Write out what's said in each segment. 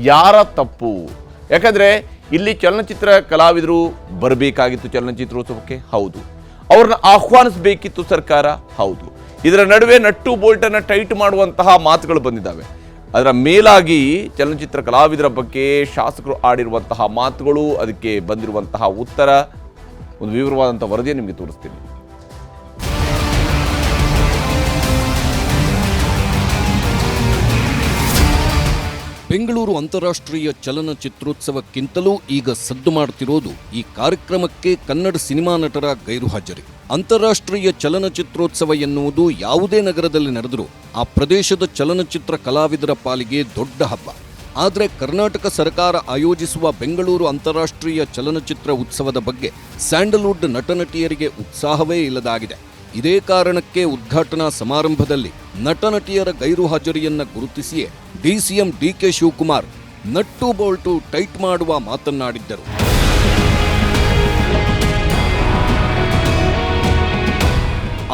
ಯಾರ ತಪ್ಪು? ಯಾಕಂದರೆ ಇಲ್ಲಿ ಚಲನಚಿತ್ರ ಕಲಾವಿದರು ಬರಬೇಕಾಗಿತ್ತು ಚಲನಚಿತ್ರೋತ್ಸವಕ್ಕೆ, ಹೌದು. ಅವ್ರನ್ನ ಆಹ್ವಾನಿಸಬೇಕಿತ್ತು ಸರ್ಕಾರ, ಹೌದು. ಇದರ ನಡುವೆ ನಟ್ಟು ಬೋಲ್ಟನ್ನು ಟೈಟ್ ಮಾಡುವಂತಹ ಮಾತುಗಳು ಬಂದಿದ್ದಾವೆ. ಅದರ ಮೇಲಾಗಿ ಚಲನಚಿತ್ರ ಕಲಾವಿದರ ಬಗ್ಗೆ ಶಾಸಕರು ಆಡಿರುವಂತಹ ಮಾತುಗಳು, ಅದಕ್ಕೆ ಬಂದಿರುವಂತಹ ಉತ್ತರ, ಒಂದು ವಿವರವಾದಂಥ ವರದಿಯನ್ನು ನಿಮಗೆ ತೋರಿಸ್ತೀನಿ. ಬೆಂಗಳೂರು ಅಂತಾರಾಷ್ಟ್ರೀಯ ಚಲನಚಿತ್ರೋತ್ಸವಕ್ಕಿಂತಲೂ ಈಗ ಸದ್ದು ಮಾಡುತ್ತಿರೋದು ಈ ಕಾರ್ಯಕ್ರಮಕ್ಕೆ ಕನ್ನಡ ಸಿನಿಮಾ ನಟರ ಗೈರುಹಾಜರಿ. ಅಂತಾರಾಷ್ಟ್ರೀಯ ಚಲನಚಿತ್ರೋತ್ಸವ ಎನ್ನುವುದು ಯಾವುದೇ ನಗರದಲ್ಲಿ ನಡೆದರೂ ಆ ಪ್ರದೇಶದ ಚಲನಚಿತ್ರ ಕಲಾವಿದರ ಪಾಲಿಗೆ ದೊಡ್ಡ ಹಬ್ಬ. ಆದರೆ ಕರ್ನಾಟಕ ಸರ್ಕಾರ ಆಯೋಜಿಸುವ ಬೆಂಗಳೂರು ಅಂತಾರಾಷ್ಟ್ರೀಯ ಚಲನಚಿತ್ರ ಉತ್ಸವದ ಬಗ್ಗೆ ಸ್ಯಾಂಡಲ್ವುಡ್ ನಟನಟಿಯರಿಗೆ ಉತ್ಸಾಹವೇ ಇಲ್ಲದಾಗಿದೆ. ಇದೇ ಕಾರಣಕ್ಕೆ ಉದ್ಘಾಟನಾ ಸಮಾರಂಭದಲ್ಲಿ ನಟನಟಿಯರ ಗೈರುಹಾಜರಿಯನ್ನ ಗುರುತಿಸಿಯೇ DCM DK Shivakumar nut bolt tight ಮಾಡುವ ಮಾತನ್ನಾಡಿದ್ದರು.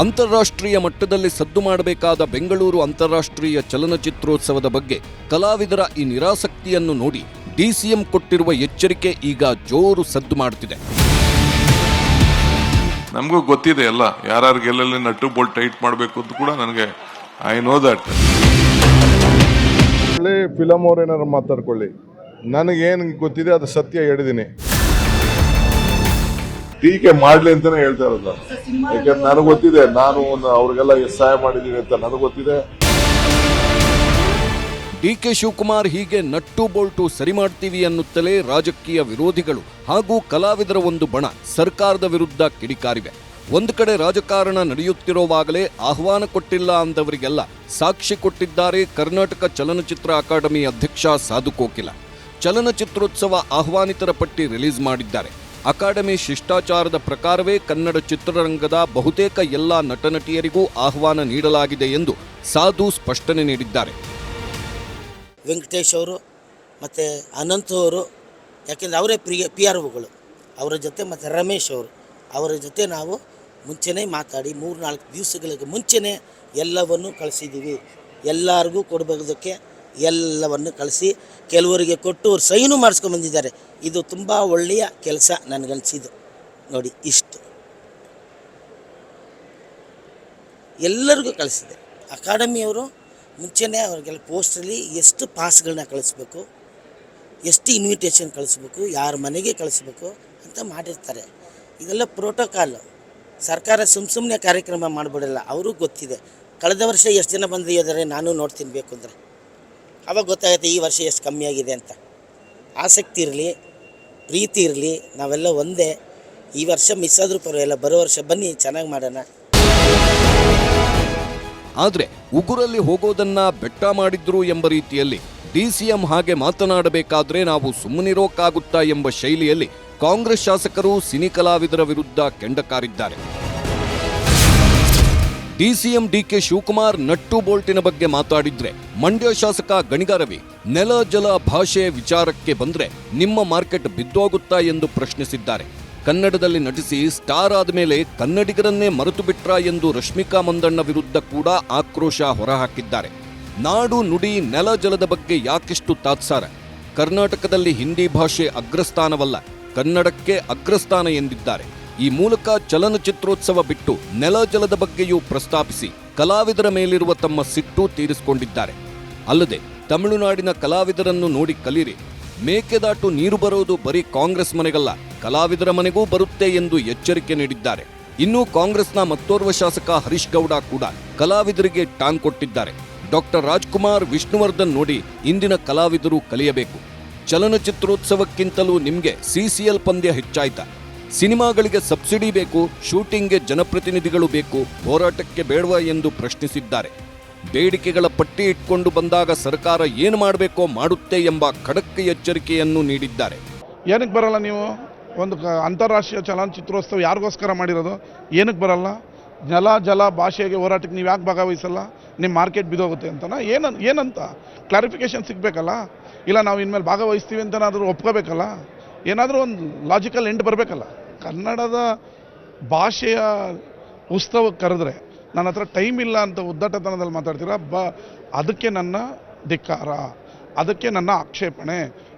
ಅಂತಾರಾಷ್ಟ್ರೀಯ ಮಟ್ಟದಲ್ಲಿ ಸದ್ದು ಮಾಡಬೇಕಾದ ಬೆಂಗಳೂರು ಅಂತಾರಾಷ್ಟ್ರೀಯ ಚಲನಚಿತ್ರೋತ್ಸವದ ಬಗ್ಗೆ ಕಲಾವಿದರ ಈ ನಿರಾಸಕ್ತಿಯನ್ನು ನೋಡಿ ಡಿಸಿಎಂ ಕೊಟ್ಟಿರುವ ಎಚ್ಚರಿಕೆ ಈಗ ಜೋರು ಸದ್ದು ಮಾಡುತ್ತಿದೆ. ನಮಗೂ ಗೊತ್ತಿದೆ ಎಲ್ಲ, ಯಾರ್ಯಾರಿಗೆ ಎಲ್ಲೆಲ್ಲಿ ನಟ್ಟು ಬೋಲ್ಟ್ ಟೈಟ್ ಮಾಡಬೇಕು ಅಂತ ಕೂಡ ನನಗೆ ಐ ನೋ ದಟ್. ಒಳ್ಳೆ ಫಿಲಮ್ ಅವ್ರು ಏನಾರು ಮಾತಾಡ್ಕೊಳ್ಳಿ, ನನಗೇನು ಗೊತ್ತಿದೆ ಅದು ಸತ್ಯ ಹೇಳಿದ್ದೀನಿ. ಟೀಕೆ ಮಾಡ್ಲಿ ಅಂತಾನೆ ಹೇಳ್ತಾ ಇರೋದು. ಯಾಕಂದ್ರೆ ನನಗೆ ಗೊತ್ತಿದೆ, ನಾನು ಅವ್ರಿಗೆಲ್ಲ ಎಷ್ಟು ಸಹಾಯ ಮಾಡಿದೀನಿ ಅಂತ ನನಗೆ ಗೊತ್ತಿದೆ. ಡಿಕೆ ಶಿವಕುಮಾರ್ ಹೀಗೆ ನಟ್ಟು ಬೋಲ್ಟು ಸರಿ ಮಾಡ್ತೀವಿ ಅನ್ನುತ್ತಲೇ ರಾಜಕೀಯ ವಿರೋಧಿಗಳು ಹಾಗೂ ಕಲಾವಿದರ ಒಂದು ಬಣ ಸರ್ಕಾರದ ವಿರುದ್ಧ ಕಿಡಿಕಾರಿವೆ. ಒಂದು ಕಡೆ ರಾಜಕಾರಣ ನಡೆಯುತ್ತಿರುವಾಗಲೇ ಆಹ್ವಾನ ಕೊಟ್ಟಿಲ್ಲ ಅಂದವರಿಗೆಲ್ಲ ಸಾಕ್ಷಿ ಕೊಟ್ಟಿದ್ದಾರೆ ಕರ್ನಾಟಕ ಚಲನಚಿತ್ರ ಅಕಾಡೆಮಿ ಅಧ್ಯಕ್ಷ ಸಾಧು ಕೋಕಿಲ. ಚಲನಚಿತ್ರೋತ್ಸವ ಆಹ್ವಾನಿತರ ಪಟ್ಟಿ ರಿಲೀಸ್ ಮಾಡಿದ್ದಾರೆ. ಅಕಾಡೆಮಿ ಶಿಷ್ಟಾಚಾರದ ಪ್ರಕಾರವೇ ಕನ್ನಡ ಚಿತ್ರರಂಗದ ಬಹುತೇಕ ಎಲ್ಲ ನಟನಟಿಯರಿಗೂ ಆಹ್ವಾನ ನೀಡಲಾಗಿದೆ ಎಂದು ಸಾಧು ಸ್ಪಷ್ಟನೆ ನೀಡಿದ್ದಾರೆ. ವೆಂಕಟೇಶ್ ಅವರು ಮತ್ತು ಅನಂತ್ ಅವರು, ಯಾಕೆಂದರೆ ಅವರೇ ಪಿ ಆರ್ ಒಗಳು, ಅವರ ಜೊತೆ ಮತ್ತು ರಮೇಶ್ ಅವರು, ಅವರ ಜೊತೆ ನಾವು ಮುಂಚೆನೇ ಮಾತಾಡಿ 3-4 ದಿವಸಗಳಿಗೆ ಮುಂಚೆನೇ ಎಲ್ಲವನ್ನು ಕಳಿಸಿದ್ದೀವಿ. ಎಲ್ಲರಿಗೂ ಕೊಡಬೇಕದಕ್ಕೆ ಎಲ್ಲವನ್ನು ಕಳಿಸಿ ಕೆಲವರಿಗೆ ಕೊಟ್ಟು ಅವ್ರು ಸೈನು ಮಾಡಿಸ್ಕೊಂಡ್ಬಂದಿದ್ದಾರೆ. ಇದು ತುಂಬ ಒಳ್ಳೆಯ ಕೆಲಸ ನನಗನ್ಸಿದ್ದು. ನೋಡಿ, ಇಷ್ಟು ಎಲ್ಲರಿಗೂ ಕಳಿಸಿದೆ. ಅಕಾಡೆಮಿಯವರು ಮುಂಚೆನೇ ಅವ್ರಿಗೆಲ್ಲ ಪೋಸ್ಟಲ್ಲಿ ಎಷ್ಟು ಪಾಸ್ಗಳನ್ನ ಕಳಿಸ್ಬೇಕು, ಎಷ್ಟು ಇನ್ವಿಟೇಷನ್ ಕಳಿಸ್ಬೇಕು, ಯಾರ ಮನೆಗೆ ಕಳಿಸ್ಬೇಕು ಅಂತ ಮಾಡಿರ್ತಾರೆ. ಇದೆಲ್ಲ ಪ್ರೋಟೋಕಾಲು. ಸರ್ಕಾರ ಸುಮ್ಮನೆ ಕಾರ್ಯಕ್ರಮ ಮಾಡಿಬಿಡಲ್ಲ, ಅವ್ರಿಗೂ ಗೊತ್ತಿದೆ. ಕಳೆದ ವರ್ಷ ಎಷ್ಟು ಜನ ಬಂದಿದ್ದಾರೆ ನಾನು ನೋಡ್ತೀನಿ, ಬೇಕು ಅಂದರೆ ಆವಾಗ ಗೊತ್ತಾಗುತ್ತೆ ಈ ವರ್ಷ ಎಷ್ಟು ಕಮ್ಮಿ ಆಗಿದೆ ಅಂತ. ಆಸಕ್ತಿ ಇರಲಿ, ಪ್ರೀತಿ ಇರಲಿ, ನಾವೆಲ್ಲ ಒಂದೇ. ಈ ವರ್ಷ ಮಿಸ್ ಆದರೂ ಪರವಾಗಿಲ್ಲ, ಬರೋ ವರ್ಷ ಬನ್ನಿ ಚೆನ್ನಾಗಿ ಮಾಡೋಣ. ಆದರೆ ಉಗುರಲ್ಲಿ ಹೋಗೋದನ್ನ ಬೆಟ್ಟ ಮಾಡಿದ್ರು ಎಂಬ ರೀತಿಯಲ್ಲಿ ಡಿಸಿಎಂ ಹಾಗೆ ಮಾತನಾಡಬೇಕಾದ್ರೆ ನಾವು ಸುಮ್ಮನಿರೋಕ್ಕಾಗುತ್ತಾ ಎಂಬ ಶೈಲಿಯಲ್ಲಿ ಕಾಂಗ್ರೆಸ್ ಶಾಸಕರು ಸಿನಿ ಕಲಾವಿದರ ವಿರುದ್ಧ ಕೆಂಡಕಾರಿದ್ದಾರೆ. ಡಿಸಿಎಂ ಡಿಕೆ ಶಿವಕುಮಾರ್ ನಟ್ಟು ಬೋಲ್ಟಿನ ಬಗ್ಗೆ ಮಾತಾಡಿದ್ರೆ ಮಂಡ್ಯ ಶಾಸಕ ಗಣಿಗ ರವಿ ನೆಲ ಜಲ ಭಾಷೆ ವಿಚಾರಕ್ಕೆ ಬಂದ್ರೆ ನಿಮ್ಮ ಮಾರ್ಕೆಟ್ ಬಿದ್ದೋಗುತ್ತಾ ಎಂದು ಪ್ರಶ್ನಿಸಿದ್ದಾರೆ. ಕನ್ನಡದಲ್ಲಿ ನಟಿಸಿ ಸ್ಟಾರ್ ಆದಮೇಲೆ ಕನ್ನಡಿಗರನ್ನೇ ಮರೆತು ಬಿಟ್ರಾ ಎಂದು ರಶ್ಮಿಕಾ ಮಂದಣ್ಣ ವಿರುದ್ಧ ಕೂಡ ಆಕ್ರೋಶ ಹೊರಹಾಕಿದ್ದಾರೆ. ನಾಡು ನುಡಿ ನೆಲ ಜಲದ ಬಗ್ಗೆ ಯಾಕೆಷ್ಟು ತಾತ್ಸಾರ? ಕರ್ನಾಟಕದಲ್ಲಿ ಹಿಂದಿ ಭಾಷೆ ಅಗ್ರಸ್ಥಾನವಲ್ಲ, ಕನ್ನಡಕ್ಕೆ ಅಗ್ರಸ್ಥಾನ ಎಂದಿದ್ದಾರೆ. ಈ ಮೂಲಕ ಚಲನಚಿತ್ರೋತ್ಸವ ಬಿಟ್ಟು ನೆಲ ಜಲದ ಬಗ್ಗೆಯೂ ಪ್ರಸ್ತಾಪಿಸಿ ಕಲಾವಿದರ ಮೇಲಿರುವ ತಮ್ಮ ಸಿಟ್ಟು ತೀರಿಸಿಕೊಂಡಿದ್ದಾರೆ. ಅಲ್ಲದೆ ತಮಿಳುನಾಡಿನ ಕಲಾವಿದರನ್ನು ನೋಡಿ ಕಲಿರಿ, ಮೇಕೆದಾಟು ನೀರು ಬರೋದು ಬರೀ ಕಾಂಗ್ರೆಸ್ ಮನೆಗಲ್ಲ, ಕಲಾವಿದರ ಮನೆಗೂ ಬರುತ್ತೆ ಎಂದು ಎಚ್ಚರಿಕೆ ನೀಡಿದ್ದಾರೆ. ಇನ್ನು ಕಾಂಗ್ರೆಸ್ನ ಮತ್ತೋರ್ವ ಶಾಸಕ ಹರೀಶ್ ಗೌಡ ಕೂಡ ಕಲಾವಿದರಿಗೆ ಟಾಂಗ್ ಕೊಟ್ಟಿದ್ದಾರೆ. ಡಾಕ್ಟರ್ ರಾಜ್ಕುಮಾರ್, ವಿಷ್ಣುವರ್ಧನ್ ನೋಡಿ ಇಂದಿನ ಕಲಾವಿದರು ಕಲಿಯಬೇಕು. ಚಲನಚಿತ್ರೋತ್ಸವಕ್ಕಿಂತಲೂ ನಿಮಗೆ ಸಿಸಿಎಲ್ ಪಂದ್ಯ ಹೆಚ್ಚಾಯ್ತಾ? ಸಿನಿಮಾಗಳಿಗೆ ಸಬ್ಸಿಡಿ ಬೇಕು, ಶೂಟಿಂಗ್ಗೆ ಜನಪ್ರತಿನಿಧಿಗಳು ಬೇಕು, ಹೋರಾಟಕ್ಕೆ ಬೇಡವಾ ಎಂದು ಪ್ರಶ್ನಿಸಿದ್ದಾರೆ. ಬೇಡಿಕೆಗಳ ಪಟ್ಟಿ ಇಟ್ಕೊಂಡು ಬಂದಾಗ ಸರ್ಕಾರ ಏನು ಮಾಡಬೇಕೋ ಮಾಡುತ್ತೆ ಎಂಬ ಖಡಕ್ ಎಚ್ಚರಿಕೆಯನ್ನು ನೀಡಿದ್ದಾರೆ. ಏನಕ್ಕೆ ಬರಲ್ಲ ನೀವು? ಒಂದು ಅಂತಾರಾಷ್ಟ್ರೀಯ ಚಲನಚಿತ್ರೋತ್ಸವ ಯಾರಿಗೋಸ್ಕರ ಮಾಡಿರೋದು? ಏನಕ್ಕೆ ಬರಲ್ಲ? ನೆಲ ಜಲ ಭಾಷೆಗೆ ಹೋರಾಟಕ್ಕೆ ನೀವು ಯಾಕೆ ಭಾಗವಹಿಸಲ್ಲ? ನಿಮ್ಮ ಮಾರ್ಕೆಟ್ ಬಿದ್ದೋಗುತ್ತೆ ಅಂತನಾ? ಏನಂತ ಕ್ಲಾರಿಫಿಕೇಶನ್ ಸಿಗಬೇಕಲ್ಲ. ಇಲ್ಲ ನಾವು ಇನ್ಮೇಲೆ ಭಾಗವಹಿಸ್ತೀವಿ ಅಂತನಾದರೂ ಒಪ್ಕೋಬೇಕಲ್ಲ. ಏನಾದರೂ ಒಂದು ಲಾಜಿಕಲ್ ಎಂಡ್ ಬರಬೇಕಲ್ಲ. ಕನ್ನಡದ ಭಾಷೆಯ ಉತ್ಸವಕ್ಕೆ ಕರೆದ್ರೆ ನನ್ನ ಹತ್ರ ಟೈಮ್ ಇಲ್ಲ ಅಂತ ಉದ್ದಟತನದಲ್ಲಿ ಮಾತಾಡ್ತೀರಾ, ಅದಕ್ಕೆ ನನ್ನ ಧಿಕ್ಕಾರ. ಅದಕ್ಕೆ ನನ್ನ ಆಕ್ಷೇಪಣೆ.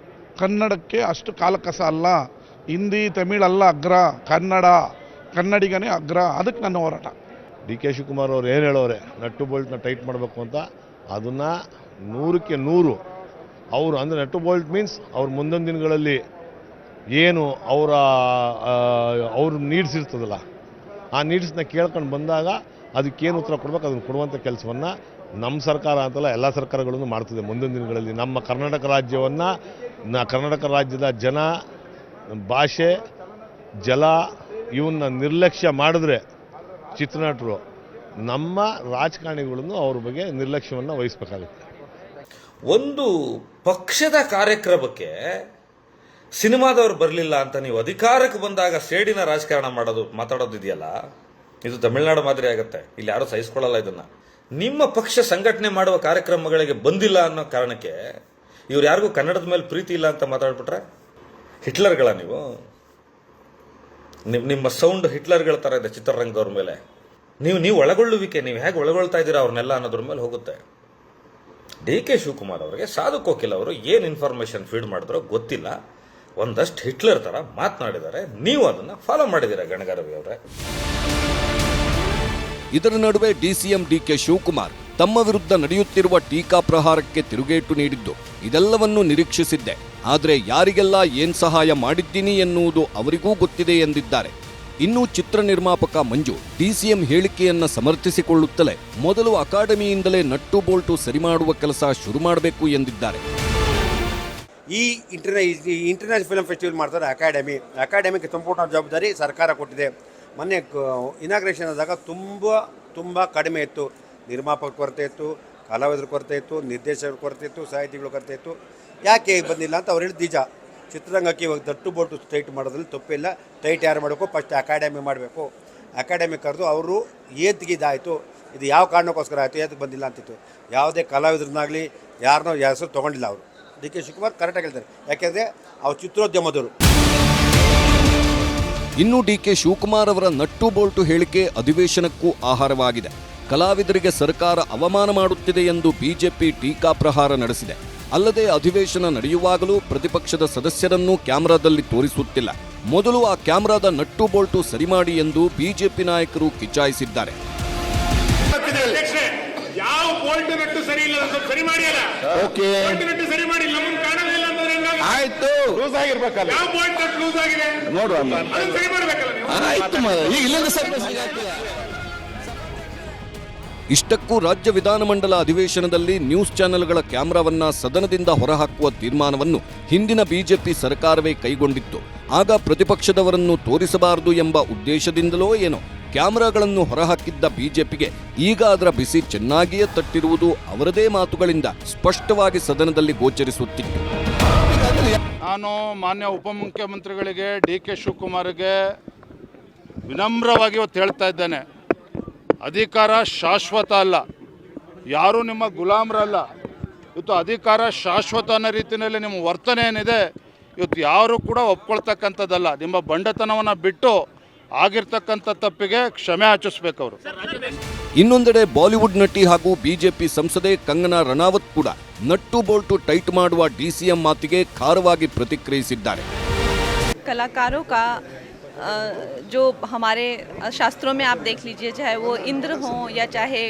ಕನ್ನಡಕ್ಕೆ ಅಷ್ಟು ಕಾಲಕಸ ಅಲ್ಲ, ಹಿಂದಿ ತಮಿಳಲ್ಲ ಅಗ್ರ, ಕನ್ನಡಿಗನೇ ಅಗ್ರ. ಅದಕ್ಕೆ ನನ್ನ ಹೋರಾಟ. ಡಿ ಕೆ ಶಿವಕುಮಾರ್ ಅವ್ರು ಏನು ಹೇಳೋರೆ, ನಟ್ಟು ಬೋಲ್ಟ್ನ ಟೈಟ್ ಮಾಡಬೇಕು ಅಂತ, ಅದನ್ನು 100ಕ್ಕೆ 100 ಅವರು ಅಂದರೆ ನಟ್ಟು ಬೋಲ್ಟ್ ಮೀನ್ಸ್ ಅವ್ರ ಮುಂದಿನ ದಿನಗಳಲ್ಲಿ ಏನು ಅವ್ರ ನೀಡ್ಸ್ ಇರ್ತದಲ್ಲ, ಆ ನೀಡ್ಸ್ನ ಕೇಳ್ಕೊಂಡು ಬಂದಾಗ ಅದಕ್ಕೇನು ಉತ್ತರ ಕೊಡ್ಬೇಕು ಅದನ್ನು ಕೊಡುವಂಥ ಕೆಲಸವನ್ನು ನಮ್ಮ ಸರ್ಕಾರ ಅಂತಲ್ಲ ಎಲ್ಲ ಸರ್ಕಾರಗಳನ್ನು ಮಾಡ್ತದೆ. ಮುಂದಿನ ದಿನಗಳಲ್ಲಿ ನಮ್ಮ ಕರ್ನಾಟಕ ರಾಜ್ಯವನ್ನು, ಕರ್ನಾಟಕ ರಾಜ್ಯದ ಜನ, ಭಾಷೆ, ಜಲ ಇವನ್ನ ನಿರ್ಲಕ್ಷ್ಯ ಮಾಡಿದ್ರೆ ಚಿತ್ರನಟರು, ನಮ್ಮ ರಾಜಕಾರಣಿಗಳನ್ನು ಅವ್ರ ಬಗ್ಗೆ ನಿರ್ಲಕ್ಷ್ಯವನ್ನು ವಹಿಸಬೇಕಾಗುತ್ತೆ. ಒಂದು ಪಕ್ಷದ ಕಾರ್ಯಕ್ರಮಕ್ಕೆ ಸಿನಿಮಾದವ್ರು ಬರಲಿಲ್ಲ ಅಂತ ನೀವು ಅಧಿಕಾರಕ್ಕೆ ಬಂದಾಗ ಸೇಡಿನ ರಾಜಕಾರಣ ಮಾತಾಡೋದಿದೆಯಲ್ಲ, ಇದು ತಮಿಳುನಾಡು ಮಾದರಿ ಆಗುತ್ತೆ. ಇಲ್ಲಿ ಯಾರು ಸಹಿಸ್ಕೊಳ್ಳಲ್ಲ ಇದನ್ನ. ನಿಮ್ಮ ಪಕ್ಷ ಸಂಘಟನೆ ಮಾಡುವ ಕಾರ್ಯಕ್ರಮಗಳಿಗೆ ಬಂದಿಲ್ಲ ಅನ್ನೋ ಕಾರಣಕ್ಕೆ ಇವ್ರು ಯಾರಿಗೂ ಕನ್ನಡದ ಮೇಲೆ ಪ್ರೀತಿ ಇಲ್ಲ ಅಂತ ಮಾತಾಡ್ಬಿಟ್ರೆ ಹಿಟ್ಲರ್ಗಳ ನೀವು? ನಿಮ್ಮ ಸೌಂಡ್ ಹಿಟ್ಲರ್ಗಳ ಥರ ಇದೆ ಚಿತ್ರರಂಗದವ್ರ ಮೇಲೆ. ನೀವು ಒಳಗೊಳ್ಳುವಿಕೆ, ನೀವು ಹೇಗೆ ಒಳಗೊಳ್ತಾ ಇದ್ದೀರಾ ಅವ್ರನ್ನೆಲ್ಲ ಅನ್ನೋದ್ರ ಮೇಲೆ ಹೋಗುತ್ತೆ. ಡಿ ಕೆ ಶಿವಕುಮಾರ್ ಅವರಿಗೆ ಸಾಧು ಕೋಕಿಲ್ ಅವರು ಏನು ಇನ್ಫಾರ್ಮೇಶನ್ ಫೀಡ್ ಮಾಡಿದ್ರೋ ಗೊತ್ತಿಲ್ಲ, ಒಂದಷ್ಟು ಹಿಟ್ಲರ್ ಥರ ಮಾತನಾಡಿದ್ದಾರೆ. ನೀವು ಅದನ್ನು ಫಾಲೋ ಮಾಡಿದ್ದೀರಾ ಗಣಗಾರವಿ ಅವರೇ. ಇದರ ನಡುವೆ ಡಿಸಿಎಂ ಡಿಕೆ ಶಿವಕುಮಾರ್ ತಮ್ಮ ವಿರುದ್ಧ ನಡೆಯುತ್ತಿರುವ ಟೀಕಾ ಪ್ರಹಾರಕ್ಕೆ ತಿರುಗೇಟು ನೀಡಿದ್ದು ಇದೆಲ್ಲವನ್ನೂ ನಿರೀಕ್ಷಿಸಿದ್ದೆ, ಆದರೆ ಯಾರಿಗೆಲ್ಲ ಏನ್ ಸಹಾಯ ಮಾಡಿದ್ದೀನಿ ಎನ್ನುವುದು ಅವರಿಗೂ ಗೊತ್ತಿದೆ ಎಂದಿದ್ದಾರೆ. ಇನ್ನು ಚಿತ್ರ ನಿರ್ಮಾಪಕ ಮಂಜು ಡಿಸಿಎಂ ಹೇಳಿಕೆಯನ್ನ ಸಮರ್ಥಿಸಿಕೊಳ್ಳುತ್ತಲೇ ಮೊದಲು ಅಕಾಡೆಮಿಯಿಂದಲೇ ನಟ್ಟು ಬೋಲ್ಟು ಸರಿ ಮಾಡುವ ಕೆಲಸ ಶುರು ಮಾಡಬೇಕು ಎಂದಿದ್ದಾರೆ. ಈ ಇಂಟರ್ನ್ಯಾಷನಲ್ ಫಿಲ್ಮ್ ಫೆಸ್ಟಿವಲ್ ಮಾಡ್ತಾರೆ ಅಕಾಡೆಮಿಗೆ ಸಂಪೂರ್ಣ ಜವಾಬ್ದಾರಿ ಸರ್ಕಾರ ಕೊಟ್ಟಿದೆ. ಮೊನ್ನೆ ಇನಾಗ್ರೇಷನ್ ಆದಾಗ ತುಂಬ ಕಡಿಮೆ ಇತ್ತು. ನಿರ್ಮಾಪಕ ಕೊರತೆ ಇತ್ತು, ಕಲಾವಿದರ ಕೊರತೆ ಇತ್ತು, ನಿರ್ದೇಶಕರ ಕೊರತೆ ಇತ್ತು, ಸಾಹಿತಿಗಳ ಕೊರತೆ ಇತ್ತು. ಯಾಕೆ ಬಂದಿಲ್ಲ ಅಂತ ಅವ್ರು ಹೇಳಿದ ನಿಜ. ಚಿತ್ರರಂಗಕ್ಕೆ ಇವಾಗ ನಟ್ಟು ಬೋಲ್ಟು ಟೈಟ್ ಮಾಡೋದ್ರಲ್ಲಿ ತಪ್ಪಿಲ್ಲ. ಟೈಟ್ ಯಾರು ಮಾಡಬೇಕು, ಫಸ್ಟ್ ಅಕಾಡೆಮಿ ಮಾಡಬೇಕು. ಅಕಾಡೆಮಿ ಕರೆದು ಅವರು ಏತ್ಗಿದಾಯಿತು, ಇದು ಯಾವ ಕಾರಣಕ್ಕೋಸ್ಕರ ಆಯಿತು, ಏತಕ್ಕೆ ಬಂದಿಲ್ಲ ಅಂತಿತ್ತು. ಯಾವುದೇ ಕಲಾವಿದ್ರನ್ನಾಗಲಿ ಯಾರನ್ನೋ ಹೆಸರು ತೊಗೊಂಡಿಲ್ಲ ಅವರು. ಡಿ ಕೆ ಶಿವಕುಮಾರ್ ಕರೆಕ್ಟಾಗಿ ಹೇಳ್ತಾರೆ, ಯಾಕೆಂದರೆ ಅವ್ರು ಚಿತ್ರೋದ್ಯಮದವರು. ಇನ್ನು ಡಿಕೆ ಶಿವಕುಮಾರ್ ಅವರ ನಟ್ಟು ಬೋಲ್ಟು ಹೇಳಿಕೆ ಅಧಿವೇಶನಕ್ಕೂ ಆಹಾರವಾಗಿದೆ. ಕಲಾವಿದರಿಗೆ ಸರ್ಕಾರ ಅವಮಾನ ಮಾಡುತ್ತಿದೆ ಎಂದು ಬಿಜೆಪಿ ಟೀಕಾ ಪ್ರಹಾರ ನಡೆಸಿದೆ. ಅಲ್ಲದೆ ಅಧಿವೇಶನ ನಡೆಯುವಾಗಲೂ ಪ್ರತಿಪಕ್ಷದ ಸದಸ್ಯರನ್ನು ಕ್ಯಾಮೆರಾದಲ್ಲಿ ತೋರಿಸುತ್ತಿಲ್ಲ. ಮೊದಲು ಆ ಕ್ಯಾಮೆರಾದ ನಟ್ಟು ಬೋಲ್ಟು ಸರಿ ಮಾಡಿ ಎಂದು ಬಿಜೆಪಿ ನಾಯಕರು ಕಿಚಾಯಿಸಿದ್ದಾರೆ. ಯಾವ ಬೋಲ್ಟ್ ನಟ್ಟು ಸರಿ ಇಲ್ಲ, ಸರಿ ಮಾಡಿ ಅಲ್ಲ. ಓಕೆ, ಬೋಲ್ಟ್ ನಟ್ಟು ಸರಿ ಮಾಡಿ, ನಮಗೆ ಕಾಣೋದಿಲ್ಲ ಅಂದ್ರೆ ಹೆಂಗಾಗುತ್ತೆ? ಆಯ್ತು, ಲೂಸ್ ಆಗಿರಬೇಕಲ್ಲ. ಯಾವ ಬೋಲ್ಟ್ ನಟ್ಟು ಲೂಸ್ ಆಗಿದೆ ನೋಡು, ಅದನ್ನ ಸರಿ ಮಾಡಬೇಕಲ್ಲ ನೀವು. ಆಯ್ತು, ಈಗ ಇಲ್ಲಿಂದ ಸರಿ. ಇಷ್ಟಕ್ಕೂ ರಾಜ್ಯ ವಿಧಾನಮಂಡಲ ಅಧಿವೇಶನದಲ್ಲಿ ನ್ಯೂಸ್ ಚಾನೆಲ್ಗಳ ಕ್ಯಾಮೆರಾವನ್ನ ಸದನದಿಂದ ಹೊರಹಾಕುವ ತೀರ್ಮಾನವನ್ನು ಹಿಂದಿನ ಬಿಜೆಪಿ ಸರ್ಕಾರವೇ ಕೈಗೊಂಡಿತ್ತು. ಆಗ ಪ್ರತಿಪಕ್ಷದವರನ್ನು ತೋರಿಸಬಾರದು ಎಂಬ ಉದ್ದೇಶದಿಂದಲೋ ಏನೋ ಕ್ಯಾಮೆರಾಗಳನ್ನು ಹೊರಹಾಕಿದ್ದ ಬಿಜೆಪಿಗೆ ಈಗ ಅದರ ಬಿಸಿ ಚೆನ್ನಾಗಿಯೇ ತಟ್ಟಿರುವುದು ಅವರದೇ ಮಾತುಗಳಿಂದ ಸ್ಪಷ್ಟವಾಗಿ ಸದನದಲ್ಲಿ ಗೋಚರಿಸುತ್ತಿತ್ತು. ನಾನು ಮಾನ್ಯ ಉಪಮುಖ್ಯಮಂತ್ರಿಗಳಿಗೆ ಡಿ ಕೆ ಶಿವಕುಮಾರ್ಗೆ ವಿನಮ್ರವಾಗಿ ಇವತ್ತು ಹೇಳ್ತಾ ಇದ್ದೇನೆ, ಅಧಿಕಾರ ಶಾಶ್ವತ ಅಲ್ಲ, ಯಾರೂ ನಿಮ್ಮ ಗುಲಾಮರಲ್ಲ. ಇವತ್ತು ಅಧಿಕಾರ ಶಾಶ್ವತ ಅನ್ನೋ ರೀತಿಯಲ್ಲಿ ನಿಮ್ಮ ವರ್ತನೆ ಏನಿದೆ ಇವತ್ತು ಯಾರೂ ಕೂಡ ಒಪ್ಕೊಳ್ತಕ್ಕಂಥದ್ದಲ್ಲ. ನಿಮ್ಮ ಬಂಡತನವನ್ನು ಬಿಟ್ಟು ಆಗಿರ್ತಕ್ಕಂಥ ತಪ್ಪಿಗೆ ಕ್ಷಮೆ ಯಾಚಿಸಬೇಕು ಅವರು. ಇನ್ನೊಂದೆಡೆ ಬಾಲಿವುಡ್ ನಟಿ ಹಾಗೂ ಬಿಜೆಪಿ ಸಂಸದೆ ಕಂಗನಾ ರನಾವತ್ ಕೂಡ ನಟ್ಟು ಬೋಲ್ಟು ಟೈಟ್ ಮಾಡುವ ಡಿಸಿಎಂ ಮಾತಿಗೆ ಖಾರವಾಗಿ ಪ್ರತಿಕ್ರಿಯಿಸಿದ್ದಾರೆ. कलाकारों का जो हमारे शास्त्रों में आप देख लीजिए, चाहे वो इंद्र हों या चाहे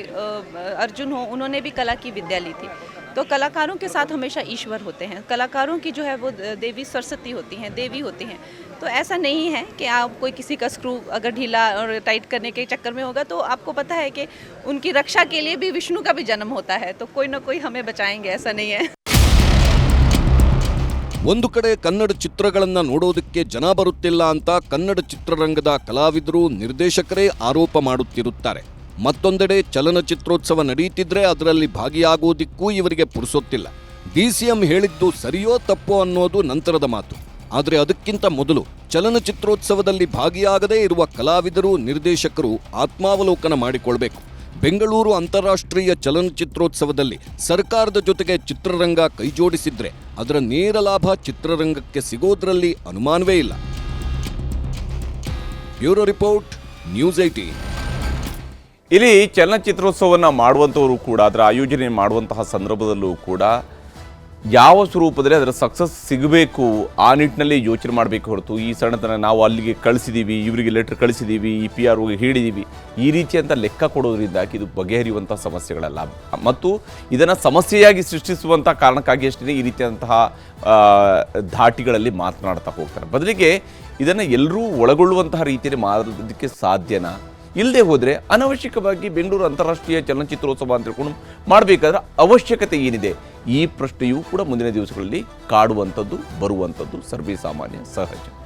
अर्जुन हो, उन्होंने भी कला की विद्या ली थी. तो कलाकारों के साथ हमेशा ईश्वर होते हैं. कलाकारों की जो है वो देवी सरस्वती होती हैं, देवी होती हैं. तो ऐसा नहीं है कि आप कोई किसी का स्क्रू अगर ढीला और टाइट करने के चक्कर में होगा तो आपको पता है कि उनकी रक्षा के लिए भी विष्णु का भी जन्म होता है. तो कोई ना कोई हमें बचाएंगे, ऐसा नहीं है. ಒಂದು ಕಡೆ ಕನ್ನಡ ಚಿತ್ರಗಳನ್ನ ನೋಡೋದಕ್ಕೆ ಜನ ಬರುತ್ತಿಲ್ಲ ಅಂತ ಕನ್ನಡ ಚಿತ್ರರಂಗದ ಕಲಾವಿದರು, ನಿರ್ದೇಶಕರೇ ಆರೋಪ ಮಾಡುತ್ತಿರುತ್ತಾರೆ. ಮತ್ತೊಂದೆಡೆ ಚಲನಚಿತ್ರೋತ್ಸವ ನಡೆಯುತ್ತಿದ್ರೆ ಅದರಲ್ಲಿ ಭಾಗಿಯಾಗೋದಿಕ್ಕೂ ಇವರಿಗೆ ಪುರುಸೊತ್ತಿಲ್ಲ. ಡಿಸಿಎಂ ಹೇಳಿದ್ದು ಸರಿಯೋ ತಪ್ಪೋ ಅನ್ನೋದು ನಂತರದ ಮಾತು. ಆದರೆ ಅದಕ್ಕಿಂತ ಮೊದಲು ಚಲನಚಿತ್ರೋತ್ಸವದಲ್ಲಿ ಭಾಗಿಯಾಗದೇ ಇರುವ ಕಲಾವಿದರು, ನಿರ್ದೇಶಕರು ಆತ್ಮಾವಲೋಕನ ಮಾಡಿಕೊಳ್ಬೇಕು. ಬೆಂಗಳೂರು ಅಂತಾರಾಷ್ಟ್ರೀಯ ಚಲನಚಿತ್ರೋತ್ಸವದಲ್ಲಿ ಸರ್ಕಾರದ ಜೊತೆಗೆ ಚಿತ್ರರಂಗ ಕೈಜೋಡಿಸಿದ್ರೆ ಅದರ ನೇರ ಲಾಭ ಚಿತ್ರರಂಗಕ್ಕೆ ಸಿಗೋದ್ರಲ್ಲಿ ಅನುಮಾನವೇ ಇಲ್ಲ. Bureau report, news 18. ಇಲ್ಲಿ ಚಲನಚಿತ್ರೋತ್ಸವವನ್ನು ಮಾಡುವಂಥವರು ಕೂಡ, ಅದರ ಆಯೋಜನೆ ಮಾಡುವಂತಹ ಸಂದರ್ಭದಲ್ಲೂ ಕೂಡ ಯಾವ ಸ್ವರೂಪದಲ್ಲಿ ಅದರ ಸಕ್ಸಸ್ ಸಿಗಬೇಕು ಆ ನಿಟ್ಟಿನಲ್ಲಿ ಯೋಚನೆ ಮಾಡಬೇಕು ಹೊರತು ಈ ಸಣ್ಣತನ ನಾವು ಅಲ್ಲಿಗೆ ಕಳಿಸಿದ್ದೀವಿ, ಇವರಿಗೆ ಲೆಟ್ರ್ ಕಳಿಸಿದ್ದೀವಿ, ಈ PROಗೆ ಹೇಳಿದ್ದೀವಿ, ಈ ರೀತಿ ಅಂತ ಲೆಕ್ಕ ಕೊಡೋದ್ರಿಂದಾಗಿ ಇದು ಬಗೆಹರಿಯುವಂಥ ಸಮಸ್ಯೆಗಳಲ್ಲ. ಮತ್ತು ಇದನ್ನು ಸಮಸ್ಯೆಯಾಗಿ ಸೃಷ್ಟಿಸುವಂಥ ಕಾರಣಕ್ಕಾಗಿ ಅಷ್ಟೇ ಈ ರೀತಿಯಾದಂತಹ ಧಾಟಿಗಳಲ್ಲಿ ಮಾತನಾಡ್ತಾ ಹೋಗ್ತಾರೆ. ಬದಲಿಗೆ ಇದನ್ನು ಎಲ್ಲರೂ ಒಳಗೊಳ್ಳುವಂತಹ ರೀತಿಯಲ್ಲಿ ಮಾಡೋದಕ್ಕೆ ಸಾಧ್ಯನಾ? ಇಲ್ಲದೆ ಹೋದರೆ ಅನವಶ್ಯಕವಾಗಿ ಬೆಂಗಳೂರು ಅಂತಾರಾಷ್ಟ್ರೀಯ ಚಲನಚಿತ್ರೋತ್ಸವ ಅಂತ ಹೇಳ್ಕೊಂಡು ಮಾಡಬೇಕಾದ್ರೆ ಅವಶ್ಯಕತೆ ಏನಿದೆ? ಈ ಪ್ರಶ್ನೆಯೂ ಕೂಡ ಮುಂದಿನ ದಿವಸಗಳಲ್ಲಿ ಕಾಡುವಂಥದ್ದು, ಬರುವಂಥದ್ದು ಸರ್ವೇ ಸಾಮಾನ್ಯ, ಸಹಜ.